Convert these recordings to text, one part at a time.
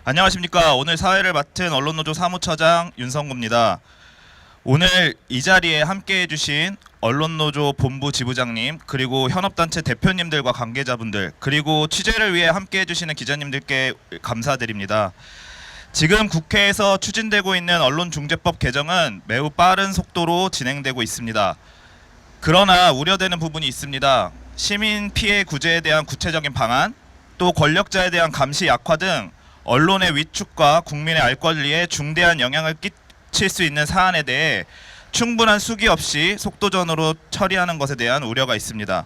안녕하십니까. 오늘 사회를 맡은 언론노조 사무처장 윤성구입니다. 오늘 이 자리에 함께해 주신 언론노조 본부 지부장님, 그리고 현업단체 대표님들과 관계자분들, 그리고 취재를 위해 함께해 주시는 기자님들께 감사드립니다. 지금 국회에서 추진되고 있는 언론중재법 개정은 매우 빠른 속도로 진행되고 있습니다. 그러나 우려되는 부분이 있습니다. 시민 피해 구제에 대한 구체적인 방안, 또 권력자에 대한 감시 약화 등 언론의 위축과 국민의 알 권리에 중대한 영향을 끼칠 수 있는 사안에 대해 충분한 수기 없이 속도전으로 처리하는 것에 대한 우려가 있습니다.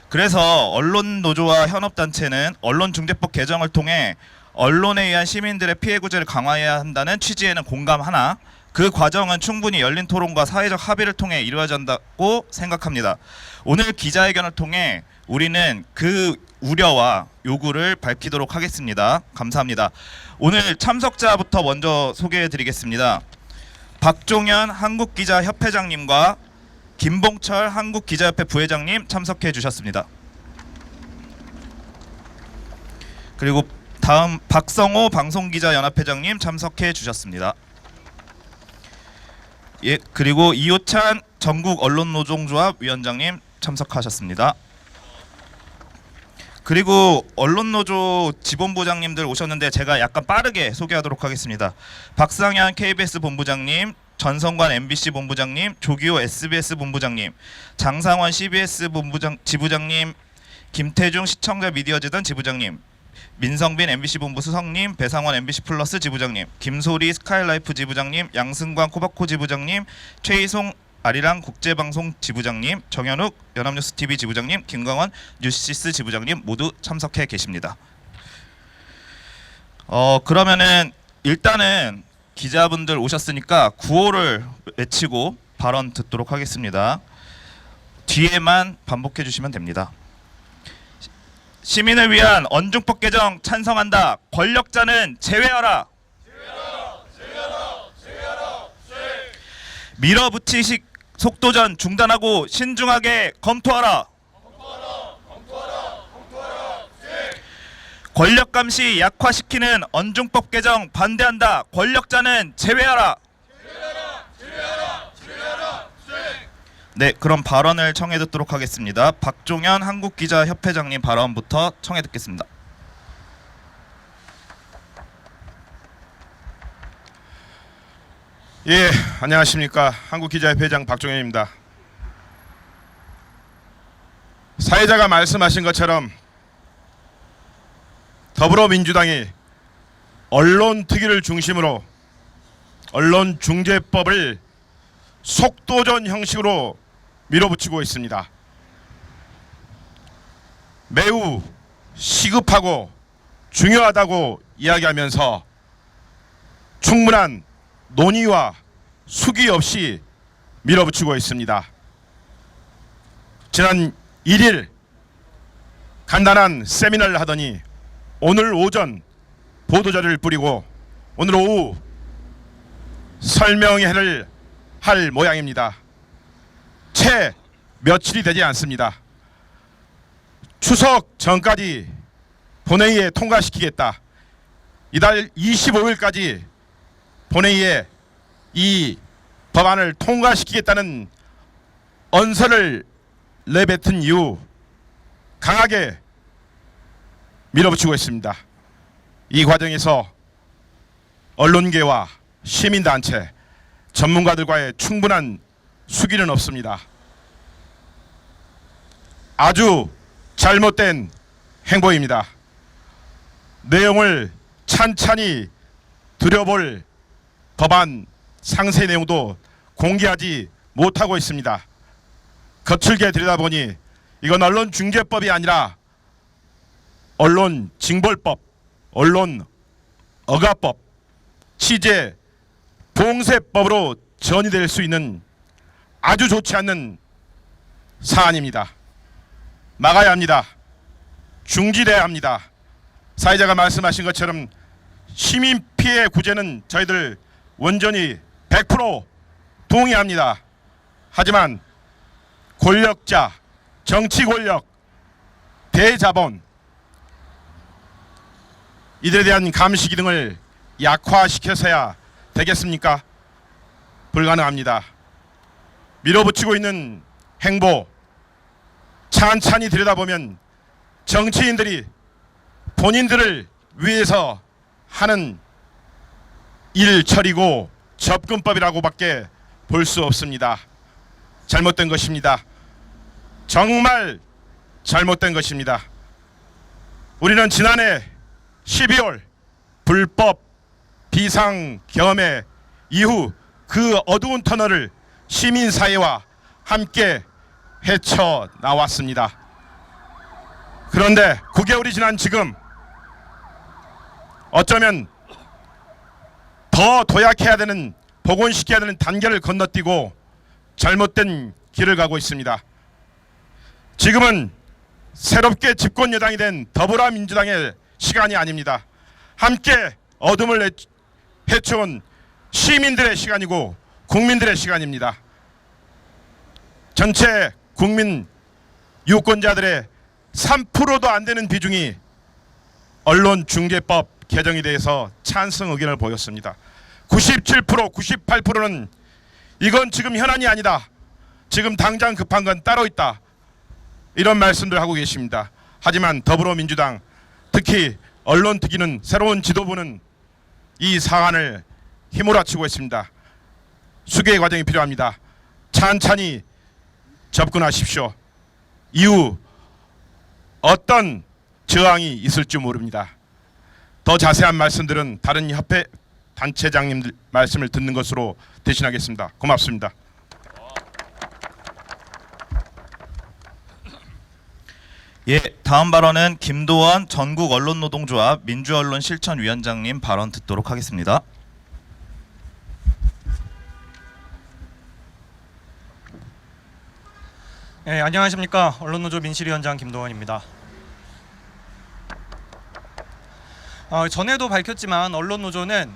그래서 언론노조와 현업단체는 언론중재법 개정을 통해 언론에 의한 시민들의 피해 구제를 강화해야 한다는 취지에는 공감하나 그 과정은 충분히 열린 토론과 사회적 합의를 통해 이루어진다고 생각합니다. 오늘 기자회견을 통해 우리는 그 우려와 요구를 밝히도록 하겠습니다. 감사합니다. 오늘 참석자부터 먼저 소개해 드리겠습니다. 박종현 한국기자협회장님과 김봉철 한국기자협회 부회장님 참석해 주셨습니다. 그리고 다음 박성호 방송기자연합회장님 참석해 주셨습니다. 예, 그리고 이호찬 전국언론노동조합 위원장님 참석하셨습니다. 그리고 언론노조 지본부장님들 오셨는데 제가 약간 빠르게 소개하도록 하겠습니다. 박상현 KBS 본부장님, 전성관 MBC 본부장님, 조기호 SBS 본부장님, 장상원 CBS 지부장님, 김태중 시청자 미디어재단 지부장님, 민성빈 MBC 본부 수석님, 배상원 MBC 플러스 지부장님, 김소리 스카이라이프 지부장님, 양승관 코바코 지부장님, 최희송 아리랑 국제방송 지부장님, 정현욱 연합뉴스TV 지부장님, 김광원 뉴시스 지부장님 모두 참석해 계십니다. 그러면은 일단은 기자분들 오셨으니까 구호를 외치고 발언 듣도록 하겠습니다. 뒤에만 반복해 주시면 됩니다. 시민을 위한 언중법 개정 찬성한다. 권력자는 제외하라. 제외하라. 밀어붙이식 속도전 중단하고 신중하게 검토하라. 권력 감시 약화시키는 언중법 개정 반대한다. 권력자는 제외하라. 네, 그럼 발언을 청해 듣도록 하겠습니다. 박종현 한국기자협회장님 발언부터 청해 듣겠습니다. 예, 안녕하십니까. 한국기자협회장 박종현입니다. 사회자가 말씀하신 것처럼 더불어민주당이 언론특위를 중심으로 언론중재법을 속도전 형식으로 밀어붙이고 있습니다. 매우 시급하고 중요하다고 이야기하면서 충분한 논의와 수기 없이 밀어붙이고 있습니다. 지난 1일 간단한 세미나를 하더니 오늘 오전 보도자료를 뿌리고 오늘 오후 설명회를 할 모양입니다. 채 며칠이 되지 않습니다. 추석 전까지 본회의에 통과시키겠다. 이달 25일까지 본회의에 이 법안을 통과시키겠다는 언서를 내뱉은 이후 강하게 밀어붙이고 있습니다. 이 과정에서 언론계와 시민단체, 전문가들과의 충분한 수기는 없습니다. 아주 잘못된 행보입니다. 내용을 찬찬히 들여볼 법안 상세 내용도 공개하지 못하고 있습니다. 거칠게 들여다보니 이건 언론중재법이 아니라 언론징벌법, 언론어가법, 취재봉쇄법으로 전이될 수 있는 아주 좋지 않는 사안입니다. 막아야 합니다. 중지돼야 합니다. 사회자가 말씀하신 것처럼 시민 피해 구제는 저희들 원전히 100% 동의합니다. 하지만 권력자, 정치 권력, 대자본 이들에 대한 감시 기능을 약화시켜서야 되겠습니까? 불가능합니다. 밀어붙이고 있는 행보 찬찬히 들여다보면 정치인들이 본인들을 위해서 하는 일처리고 접근법이라고밖에 볼 수 없습니다. 잘못된 것입니다. 정말 잘못된 것입니다. 우리는 지난해 12월 불법 비상경매 이후 그 어두운 터널을 시민사회와 함께 헤쳐나왔습니다. 그런데 9개월이 지난 지금 어쩌면 더 도약해야 되는, 복원시켜야 되는 단계를 건너뛰고 잘못된 길을 가고 있습니다. 지금은 새롭게 집권 여당이 된 더불어민주당의 시간이 아닙니다. 함께 어둠을 헤쳐온 시민들의 시간이고 국민들의 시간입니다. 전체 국민 유권자들의 3%도 안 되는 비중이 언론중재법 개정에 대해서 찬성 의견을 보였습니다. 97%, 98%는 이건 지금 현안이 아니다. 지금 당장 급한 건 따로 있다. 이런 말씀들 하고 계십니다. 하지만 더불어민주당, 특히 언론특위는, 새로운 지도부는 이 사안을 휘몰아치고 있습니다. 수괴의 과정이 필요합니다. 찬찬히 접근하십시오. 이후 어떤 저항이 있을지 모릅니다. 더 자세한 말씀들은 다른 협회 단체장님들 말씀을 듣는 것으로 대신하겠습니다. 고맙습니다. 예, 다음 발언은 김도원 전국언론노동조합 민주언론실천위원장님 발언 듣도록 하겠습니다. 네, 안녕하십니까. 언론노조 민실위원장 김도원입니다. 전에도 밝혔지만 언론노조는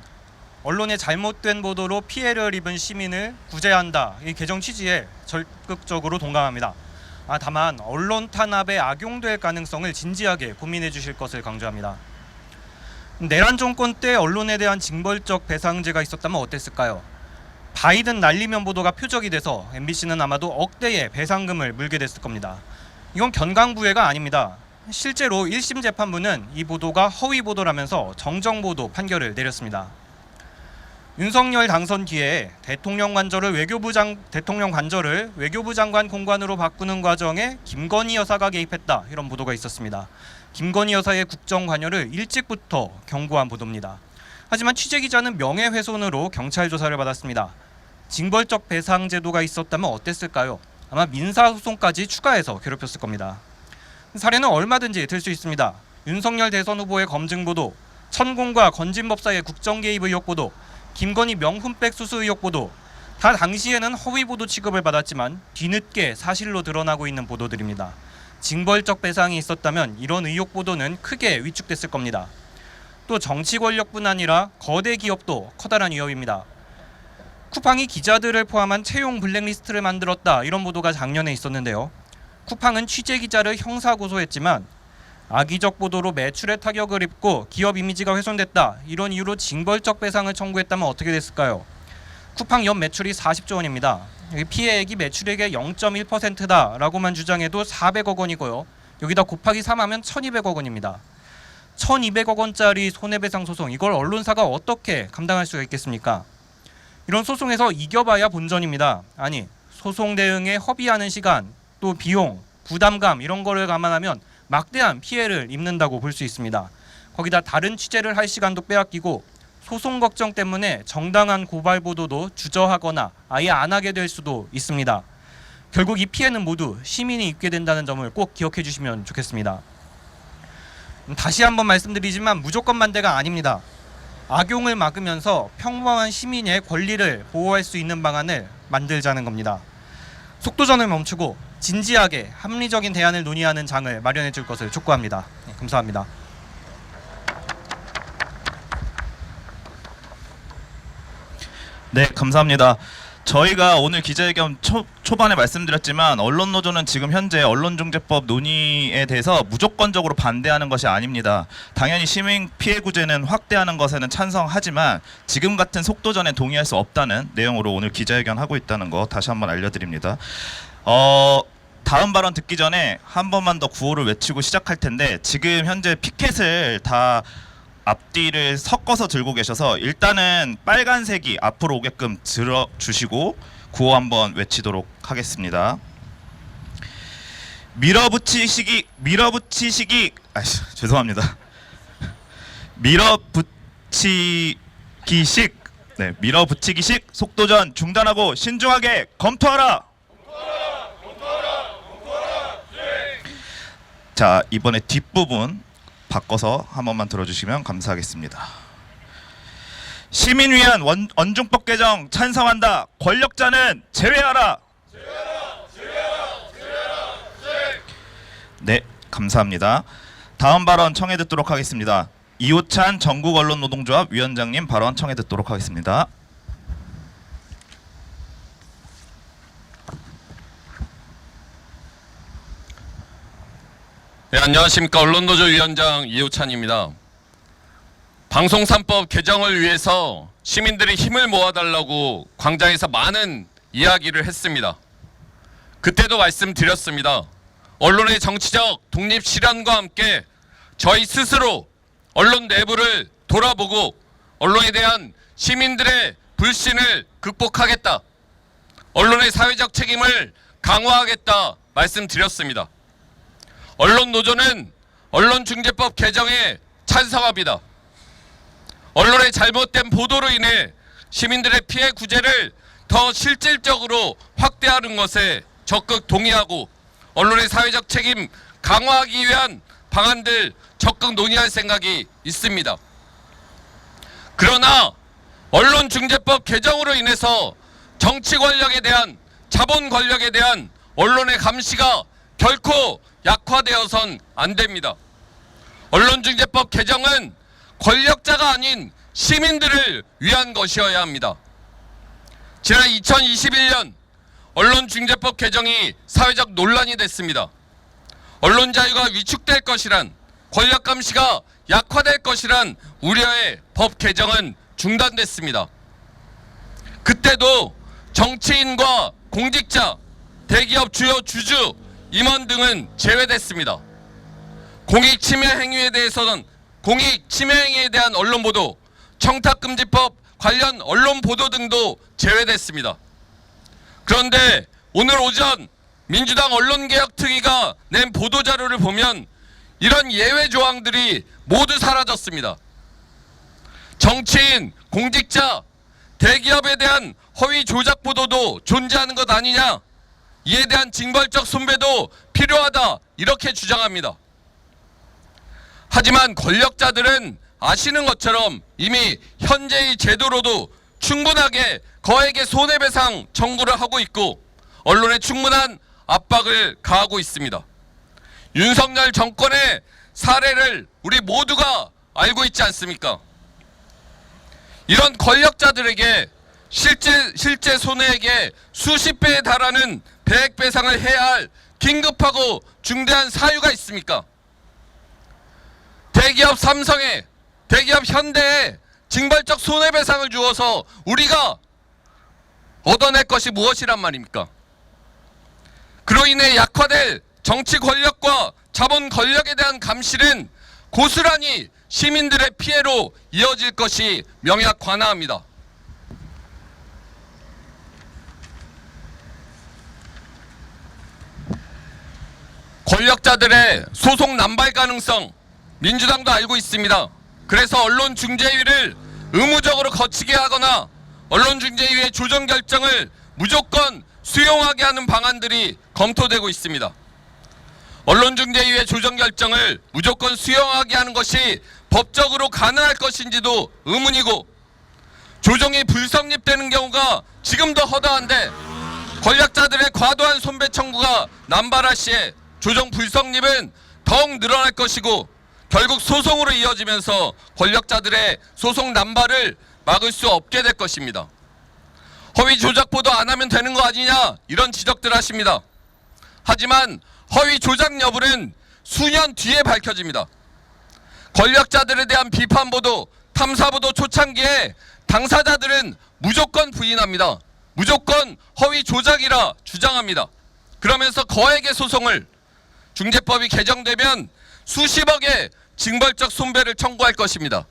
언론의 잘못된 보도로 피해를 입은 시민을 구제한다, 이 개정 취지에 적극적으로 동감합니다. 다만 언론 탄압에 악용될 가능성을 진지하게 고민해 주실 것을 강조합니다. 내란 정권 때 언론에 대한 징벌적 배상제가 있었다면 어땠을까요? 바이든 날리면 보도가 표적이 돼서 MBC는 아마도 억대의 배상금을 물게 됐을 겁니다. 이건 견강부회가 아닙니다. 실제로 1심 재판부는 이 보도가 허위 보도라면서 정정 보도 판결을 내렸습니다. 윤석열 당선 뒤에 대통령 관저를 외교부 장관 공관으로 바꾸는 과정에 김건희 여사가 개입했다, 이런 보도가 있었습니다. 김건희 여사의 국정 관여를 일찍부터 경고한 보도입니다. 하지만 취재 기자는 명예훼손으로 경찰 조사를 받았습니다. 징벌적 배상 제도가 있었다면 어땠을까요? 아마 민사소송까지 추가해서 괴롭혔을 겁니다. 사례는 얼마든지 들 수 있습니다. 윤석열 대선 후보의 검증 보도, 천공과 건진법사의 국정 개입 의혹 보도, 김건희 명품백 수수 의혹 보도, 다 당시에는 허위 보도 취급을 받았지만 뒤늦게 사실로 드러나고 있는 보도들입니다. 징벌적 배상이 있었다면 이런 의혹 보도는 크게 위축됐을 겁니다. 또 정치 권력뿐 아니라 거대 기업도 커다란 위협입니다. 쿠팡이 기자들을 포함한 채용 블랙리스트를 만들었다, 이런 보도가 작년에 있었는데요. 쿠팡은 취재 기자를 형사 고소했지만 악의적 보도로 매출에 타격을 입고 기업 이미지가 훼손됐다, 이런 이유로 징벌적 배상을 청구했다면 어떻게 됐을까요? 쿠팡 연 매출이 40조 원입니다. 피해액이 매출액의 0.1%다라고만 주장해도 400억 원이고요. 여기다 곱하기 3하면 1,200억 원입니다. 1,200억 원짜리 손해배상 소송, 이걸 언론사가 어떻게 감당할 수가 있겠습니까? 이런 소송에서 이겨봐야 본전입니다. 아니, 소송 대응에 허비하는 시간, 또 비용, 부담감, 이런 거를 감안하면 막대한 피해를 입는다고 볼 수 있습니다. 거기다 다른 취재를 할 시간도 빼앗기고 소송 걱정 때문에 정당한 고발 보도도 주저하거나 아예 안 하게 될 수도 있습니다. 결국 이 피해는 모두 시민이 입게 된다는 점을 꼭 기억해 주시면 좋겠습니다. 다시 한번 말씀드리지만 무조건 반대가 아닙니다. 악용을 막으면서 평범한 시민의 권리를 보호할 수 있는 방안을 만들자는 겁니다. 속도전을 멈추고 진지하게 합리적인 대안을 논의하는 장을 마련해 줄 것을 촉구합니다. 네, 감사합니다. 네, 감사합니다. 저희가 오늘 기자회견 초반에 말씀드렸지만 언론노조는 지금 현재 언론중재법 논의에 대해서 무조건적으로 반대하는 것이 아닙니다. 당연히 시민 피해 구제는 확대하는 것에는 찬성하지만 지금 같은 속도전에 동의할 수 없다는 내용으로 오늘 기자회견 하고 있다는 거 다시 한번 알려드립니다. 다음 발언 듣기 전에 한 번만 더 구호를 외치고 시작할 텐데 지금 현재 피켓을 다 앞뒤를 섞어서 들고 계셔서 일단은 빨간색이 앞으로 오게끔 들어주시고 구호 한번 외치도록 하겠습니다. 밀어붙이시기 죄송합니다. 밀어붙이기식 속도전 중단하고 신중하게 검토하라. 자, 이번에 뒷부분 바꿔서 한 번만 들어주시면 감사하겠습니다. 시민 위한 언중법 개정 찬성한다. 권력자는 제외하라. 네, 감사합니다. 다음 발언 청해 듣도록 하겠습니다. 이호찬 전국언론노동조합 위원장님 발언 청해 듣도록 하겠습니다. 네, 안녕하십니까. 언론노조 위원장 이호찬입니다. 방송 3법 개정을 위해서 시민들이 힘을 모아달라고 광장에서 많은 이야기를 했습니다. 그때도 말씀드렸습니다. 언론의 정치적 독립 실현과 함께 저희 스스로 언론 내부를 돌아보고 언론에 대한 시민들의 불신을 극복하겠다. 언론의 사회적 책임을 강화하겠다 말씀드렸습니다. 언론노조는 언론중재법 개정에 찬성합니다. 언론의 잘못된 보도로 인해 시민들의 피해 구제를 더 실질적으로 확대하는 것에 적극 동의하고 언론의 사회적 책임 강화하기 위한 방안들 적극 논의할 생각이 있습니다. 그러나 언론중재법 개정으로 인해서 정치 권력에 대한 자본 권력에 대한 언론의 감시가 결코 약화되어선 안 됩니다. 언론중재법 개정은 권력자가 아닌 시민들을 위한 것이어야 합니다. 지난 2021년 언론중재법 개정이 사회적 논란이 됐습니다. 언론 자유가 위축될 것이란, 권력 감시가 약화될 것이란 우려의 법 개정은 중단됐습니다. 그때도 정치인과 공직자, 대기업 주요 주주, 임원 등은 제외됐습니다. 공익 침해 행위에 대한 언론 보도, 청탁금지법 관련 언론 보도 등도 제외됐습니다. 그런데 오늘 오전 민주당 언론개혁특위가 낸 보도자료를 보면 이런 예외 조항들이 모두 사라졌습니다. 정치인, 공직자, 대기업에 대한 허위 조작 보도도 존재하는 것 아니냐, 이에 대한 징벌적 손배도 필요하다, 이렇게 주장합니다. 하지만 권력자들은 아시는 것처럼 이미 현재의 제도로도 충분하게 거액의 손해배상 청구를 하고 있고 언론에 충분한 압박을 가하고 있습니다. 윤석열 정권의 사례를 우리 모두가 알고 있지 않습니까? 이런 권력자들에게 실제 손해액의 수십 배에 달하는 배액 배상을 해야 할 긴급하고 중대한 사유가 있습니까? 대기업 삼성에, 대기업 현대에 징벌적 손해배상을 주어서 우리가 얻어낼 것이 무엇이란 말입니까? 그로 인해 약화될 정치 권력과 자본 권력에 대한 감시는 고스란히 시민들의 피해로 이어질 것이 명약관화합니다. 권력자들의 소송 남발 가능성 민주당도 알고 있습니다. 그래서 언론중재위를 의무적으로 거치게 하거나 언론중재위의 조정 결정을 무조건 수용하게 하는 방안들이 검토되고 있습니다. 언론중재위의 조정 결정을 무조건 수용하게 하는 것이 법적으로 가능할 것인지도 의문이고, 조정이 불성립되는 경우가 지금도 허다한데 권력자들의 과도한 손배 청구가 남발할 시에 조정 불성립은 더욱 늘어날 것이고 결국 소송으로 이어지면서 권력자들의 소송 남발을 막을 수 없게 될 것입니다. 허위 조작 보도 안 하면 되는 거 아니냐 이런 지적들 하십니다. 하지만 허위 조작 여부는 수년 뒤에 밝혀집니다. 권력자들에 대한 비판 보도, 탐사 보도 초창기에 당사자들은 무조건 부인합니다. 무조건 허위 조작이라 주장합니다. 그러면서 거액의 소송을 중재법이 개정되면 수십억의 징벌적 손배를 청구할 것입니다.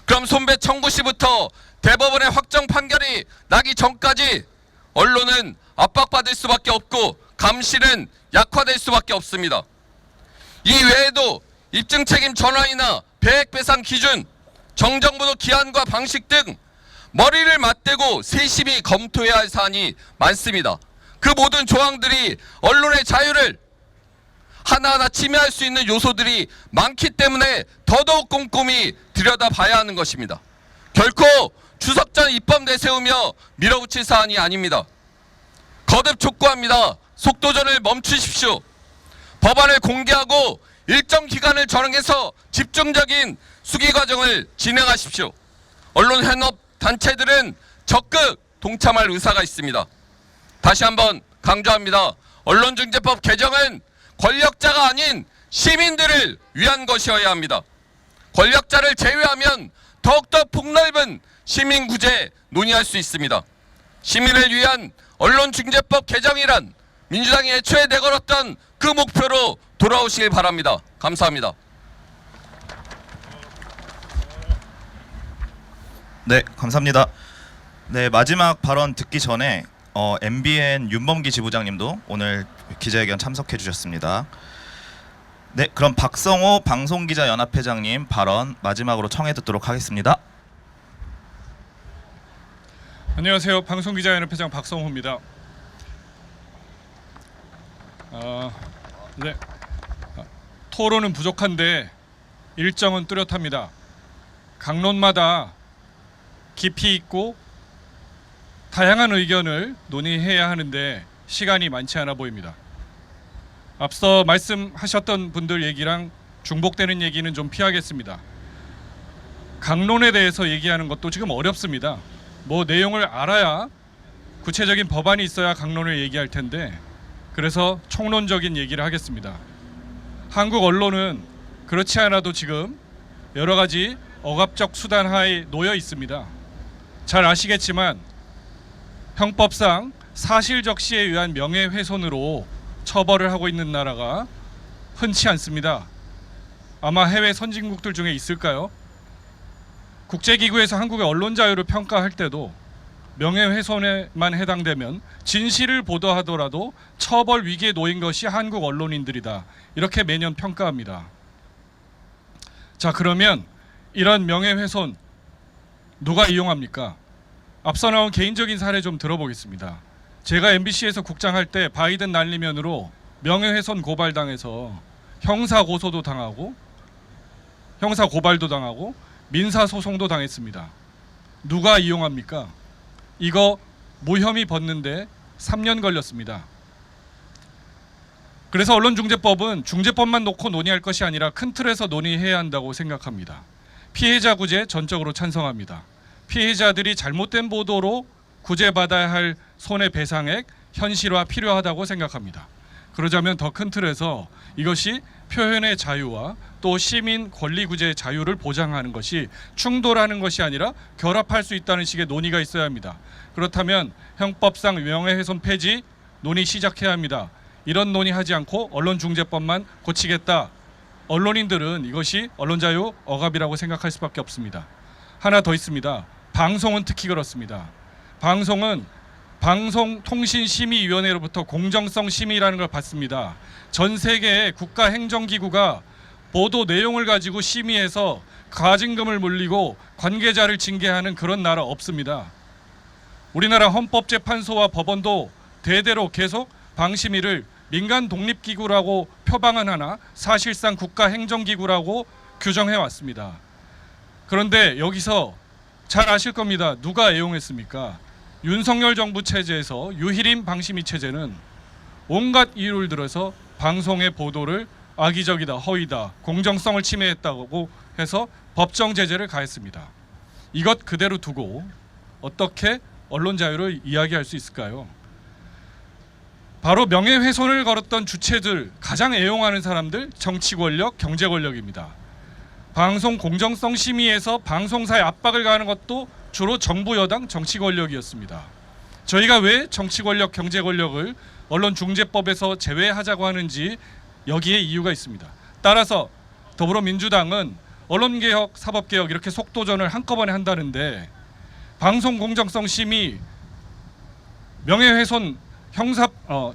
그럼 손배 청구 시부터 대법원의 확정 판결이 나기 전까지 언론은 압박받을 수밖에 없고 감시는 약화될 수밖에 없습니다. 이 외에도 입증 책임 전환이나 배액 배상 기준, 정정보도 기한과 방식 등 머리를 맞대고 세심히 검토해야 할 사안이 많습니다. 그 모든 조항들이 언론의 자유를 하나하나 침해할 수 있는 요소들이 많기 때문에 더더욱 꼼꼼히 들여다봐야 하는 것입니다. 결코 추석 전 입법 내세우며 밀어붙일 사안이 아닙니다. 거듭 촉구합니다. 속도전을 멈추십시오. 법안을 공개하고 일정 기간을 정해서 집중적인 수기 과정을 진행하십시오. 언론 현업 단체들은 적극 동참할 의사가 있습니다. 다시 한번 강조합니다. 언론중재법 개정은 권력자가 아닌 시민들을 위한 것이어야 합니다. 권력자를 제외하면 더욱더 폭넓은 시민 구제 논의할 수 있습니다. 시민을 위한 언론중재법 개정이란 민주당이 애초에 내걸었던 그 목표로 돌아오시길 바랍니다. 감사합니다. 네, 감사합니다. 네, 마지막 발언 듣기 전에 MBN 윤범기 지부장님도 오늘 기자회견 참석해 주셨습니다. 네, 그럼 박성호 방송기자연합회장님 발언 마지막으로 청해 듣도록 하겠습니다. 안녕하세요. 방송기자연합회장 박성호입니다. 네, 토론은 부족한데 일정은 뚜렷합니다. 강론마다 깊이 있고 다양한 의견을 논의해야 하는데 시간이 많지 않아 보입니다. 앞서 말씀하셨던 분들 얘기랑 중복되는 얘기는 좀 피하겠습니다. 강론에 대해서 얘기하는 것도 지금 어렵습니다. 뭐 내용을 알아야 구체적인 법안이 있어야 강론을 얘기할 텐데 그래서 총론적인 얘기를 하겠습니다. 한국 언론은 그렇지 않아도 지금 여러 가지 억압적 수단 하에 놓여 있습니다. 잘 아시겠지만 형법상 사실적시에 의한 명예훼손으로 처벌을 하고 있는 나라가 흔치 않습니다. 아마 해외 선진국들 중에 있을까요? 국제기구에서 한국의 언론 자유를 평가할 때도 명예훼손에만 해당되면 진실을 보도하더라도 처벌 위기에 놓인 것이 한국 언론인들이다. 이렇게 매년 평가합니다. 자, 그러면 이런 명예훼손 누가 이용합니까? 앞서 나온 개인적인 사례 좀 들어보겠습니다. 제가 MBC에서 국장할 때 바이든 날리면으로 명예훼손 고발당해서 형사 고소도 당하고 형사 고발도 당하고 민사 소송도 당했습니다. 누가 이용합니까? 이거 무혐의 벗는데 3년 걸렸습니다. 그래서 언론중재법은 중재법만 놓고 논의할 것이 아니라 큰 틀에서 논의해야 한다고 생각합니다. 피해자 구제 전적으로 찬성합니다. 피해자들이 잘못된 보도로 구제받아야 할 손해배상액 현실화 필요하다고 생각합니다. 그러자면 더 큰 틀에서 이것이 표현의 자유와 또 시민 권리 구제의 자유를 보장하는 것이 충돌하는 것이 아니라 결합할 수 있다는 식의 논의가 있어야 합니다. 그렇다면 형법상 명예훼손 폐지 논의 시작해야 합니다. 이런 논의하지 않고 언론중재법만 고치겠다. 언론인들은 이것이 언론자유 억압이라고 생각할 수밖에 없습니다. 하나 더 있습니다. 방송은 특히 그렇습니다. 방송은 방송통신심의위원회로부터 공정성 심의라는 걸 받습니다. 전 세계의 국가행정기구가 보도 내용을 가지고 심의해서 가징금을 물리고 관계자를 징계하는 그런 나라 없습니다. 우리나라 헌법재판소와 법원도 대대로 계속 방심위를 민간 독립기구라고 표방은 하나 사실상 국가행정기구라고 규정해 왔습니다. 그런데 여기서 잘 아실 겁니다. 누가 애용했습니까? 윤석열 정부 체제에서 유일인 방심위 체제는 온갖 이유를 들어서 방송의 보도를 악의적이다, 허위다, 공정성을 침해했다고 해서 법정 제재를 가했습니다. 이것 그대로 두고 어떻게 언론 자유를 이야기할 수 있을까요? 바로 명예훼손을 걸었던 주체들, 가장 애용하는 사람들, 정치 권력, 경제 권력입니다. 방송 공정성 심의에서 방송사에 압박을 가하는 것도 주로 정부 여당 정치 권력이었습니다. 저희가 왜 정치 권력, 경제 권력을 언론중재법에서 제외하자고 하는지 여기에 이유가 있습니다. 따라서 더불어민주당은 언론개혁, 사법개혁 이렇게 속도전을 한꺼번에 한다는데 방송 공정성 심의, 명예훼손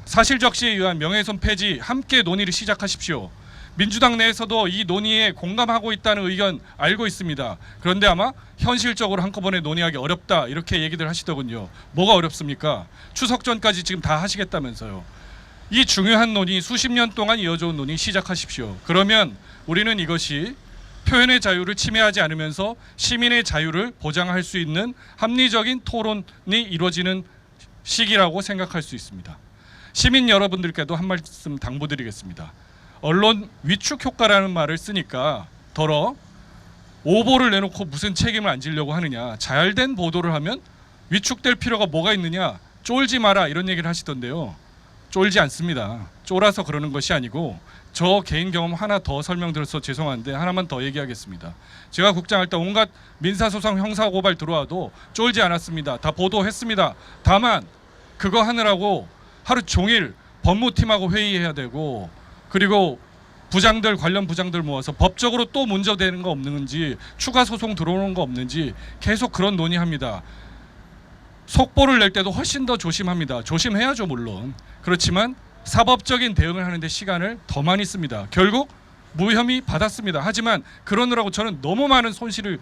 사실적시에 의한 명예훼손 폐지 함께 논의를 시작하십시오. 민주당 내에서도 이 논의에 공감하고 있다는 의견 알고 있습니다. 그런데 아마 현실적으로 한꺼번에 논의하기 어렵다 이렇게 얘기들 하시더군요. 뭐가 어렵습니까? 추석 전까지 지금 다 하시겠다면서요. 이 중요한 논의, 수십 년 동안 이어져온 논의 시작하십시오. 그러면 우리는 이것이 표현의 자유를 침해하지 않으면서 시민의 자유를 보장할 수 있는 합리적인 토론이 이루어지는 시기라고 생각할 수 있습니다. 시민 여러분들께도 한 말씀 당부드리겠습니다. 언론 위축 효과라는 말을 쓰니까 더러 오보를 내놓고 무슨 책임을 안 지려고 하느냐, 잘된 보도를 하면 위축될 필요가 뭐가 있느냐, 쫄지 마라 이런 얘기를 하시던데요. 쫄지 않습니다. 쫄아서 그러는 것이 아니고 저 개인 경험 하나 더 설명드려서 죄송한데 하나만 더 얘기하겠습니다. 제가 국장할 때 온갖 민사소송 형사고발 들어와도 쫄지 않았습니다. 다 보도했습니다. 다만 그거 하느라고 하루 종일 법무팀하고 회의해야 되고 그리고 부장들 관련 부장들 모아서 법적으로 또 문제되는 거 없는지 추가 소송 들어오는 거 없는지 계속 그런 논의합니다. 속보를 낼 때도 훨씬 더 조심합니다. 조심해야죠 물론. 그렇지만 사법적인 대응을 하는데 시간을 더 많이 씁니다. 결국 무혐의 받았습니다. 하지만 그러느라고 저는 너무 많은 손실을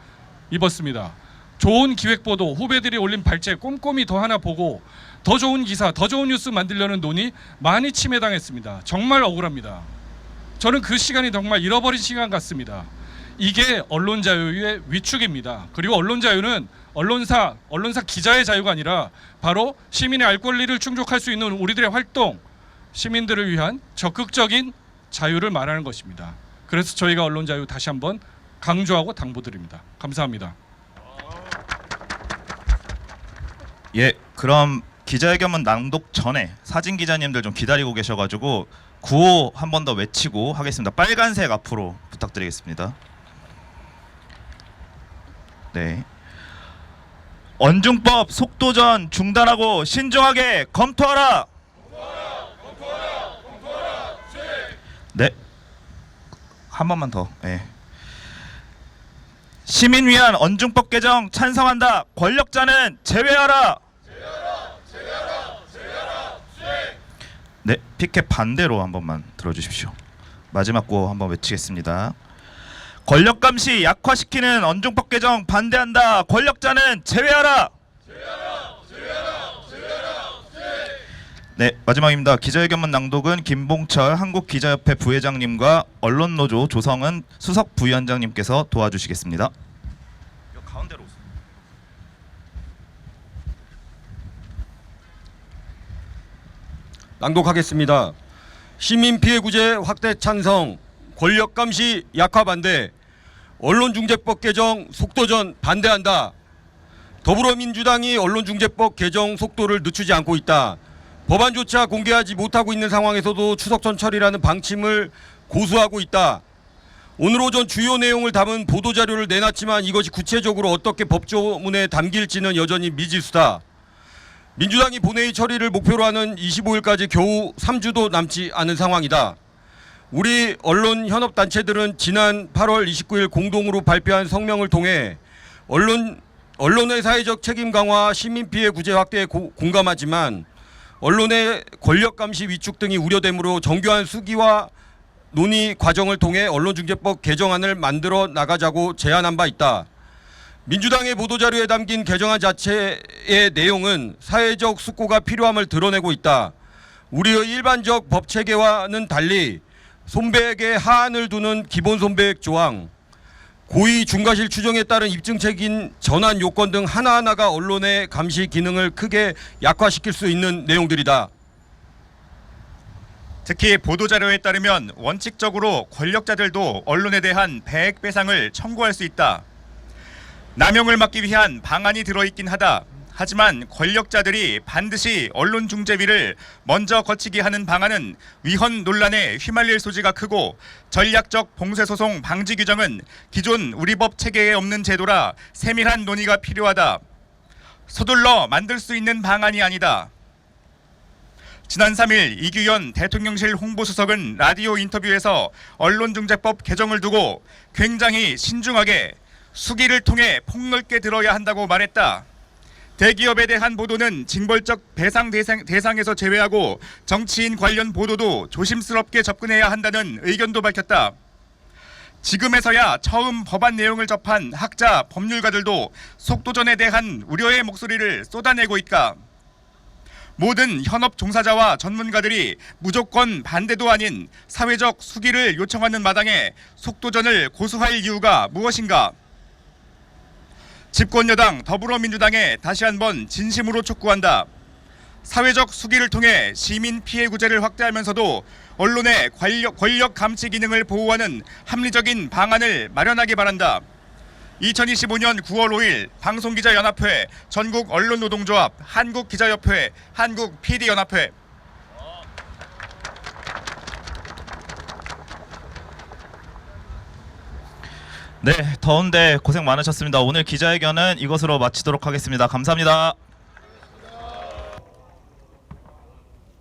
입었습니다. 좋은 기획보도, 후배들이 올린 발제 꼼꼼히 더 하나 보고 더 좋은 기사, 더 좋은 뉴스 만들려는 논의 많이 침해당했습니다. 정말 억울합니다. 저는 그 시간이 정말 잃어버린 시간 같습니다. 이게 언론 자유의 위축입니다. 그리고 언론 자유는 언론사 기자의 자유가 아니라 바로 시민의 알 권리를 충족할 수 있는 우리들의 활동, 시민들을 위한 적극적인 자유를 말하는 것입니다. 그래서 저희가 언론 자유 다시 한번 강조하고 당부드립니다. 감사합니다. 예, 그럼 기자회견문 낭독 전에 사진 기자님들 좀 기다리고 계셔가지고 구호 한 번 더 외치고 하겠습니다. 빨간색 앞으로 부탁드리겠습니다. 네. 언중법 속도전 중단하고 신중하게 검토하라. 네. 한 번만 더. 네. 시민 위한 언중법 개정 찬성한다. 권력자는 제외하라. 네, 피켓 반대로 한 번만 들어주십시오. 마지막 구호 한번 외치겠습니다. 권력 감시 약화시키는 언중법 개정 반대한다. 권력자는 제외하라. 네, 마지막입니다. 기자회견문 낭독은 김봉철 한국기자협회 부회장님과 언론노조 조성은 수석 부위원장님께서 도와주시겠습니다. 가운데로 오세요. 낭독하겠습니다. 시민피해구제 확대 찬성, 권력감시 약화 반대, 언론중재법 개정 속도전 반대한다. 더불어민주당이 언론중재법 개정 속도를 늦추지 않고 있다. 법안조차 공개하지 못하고 있는 상황에서도 추석전 처리라는 방침을 고수하고 있다. 오늘 오전 주요 내용을 담은 보도자료를 내놨지만 이것이 구체적으로 어떻게 법조문에 담길지는 여전히 미지수다. 민주당이 본회의 처리를 목표로 하는 25일까지 겨우 3주도 남지 않은 상황이다. 우리 언론 현업단체들은 지난 8월 29일 공동으로 발표한 성명을 통해 언론의 사회적 책임 강화, 시민피해 구제 확대에 공감하지만 언론의 권력감시 위축 등이 우려되므로 정교한 수기와 논의 과정을 통해 언론중재법 개정안을 만들어 나가자고 제안한 바 있다. 민주당의 보도자료에 담긴 개정안 자체의 내용은 사회적 숙고가 필요함을 드러내고 있다. 우리의 일반적 법체계와는 달리 손배액에 하한을 두는 기본 손배액 조항, 고의 중과실 추정에 따른 입증책임 전환 요건 등 하나하나가 언론의 감시 기능을 크게 약화시킬 수 있는 내용들이다. 특히 보도자료에 따르면 원칙적으로 권력자들도 언론에 대한 배액 배상을 청구할 수 있다. 남용을 막기 위한 방안이 들어있긴 하다. 하지만 권력자들이 반드시 언론중재위를 먼저 거치게 하는 방안은 위헌 논란에 휘말릴 소지가 크고 전략적 봉쇄소송 방지 규정은 기존 우리 법 체계에 없는 제도라 세밀한 논의가 필요하다. 서둘러 만들 수 있는 방안이 아니다. 지난 3일 이규현 대통령실 홍보수석은 라디오 인터뷰에서 언론중재법 개정을 두고 굉장히 신중하게 수기를 통해 폭넓게 들어야 한다고 말했다. 대기업에 대한 보도는 징벌적 배상 대상에서 제외하고 정치인 관련 보도도 조심스럽게 접근해야 한다는 의견도 밝혔다. 지금에서야 처음 법안 내용을 접한 학자, 법률가들도 속도전에 대한 우려의 목소리를 쏟아내고 있다. 모든 현업 종사자와 전문가들이 무조건 반대도 아닌 사회적 수기를 요청하는 마당에 속도전을 고수할 이유가 무엇인가? 집권여당 더불어민주당에 다시 한번 진심으로 촉구한다. 사회적 수기를 통해 시민 피해 구제를 확대하면서도 언론의 권력 감시 기능을 보호하는 합리적인 방안을 마련하기 바란다. 2025년 9월 5일 방송기자연합회, 전국언론노동조합, 한국기자협회, 한국PD연합회. 네, 더운데 고생 많으셨습니다. 오늘 기자회견은 이것으로 마치도록 하겠습니다. 감사합니다.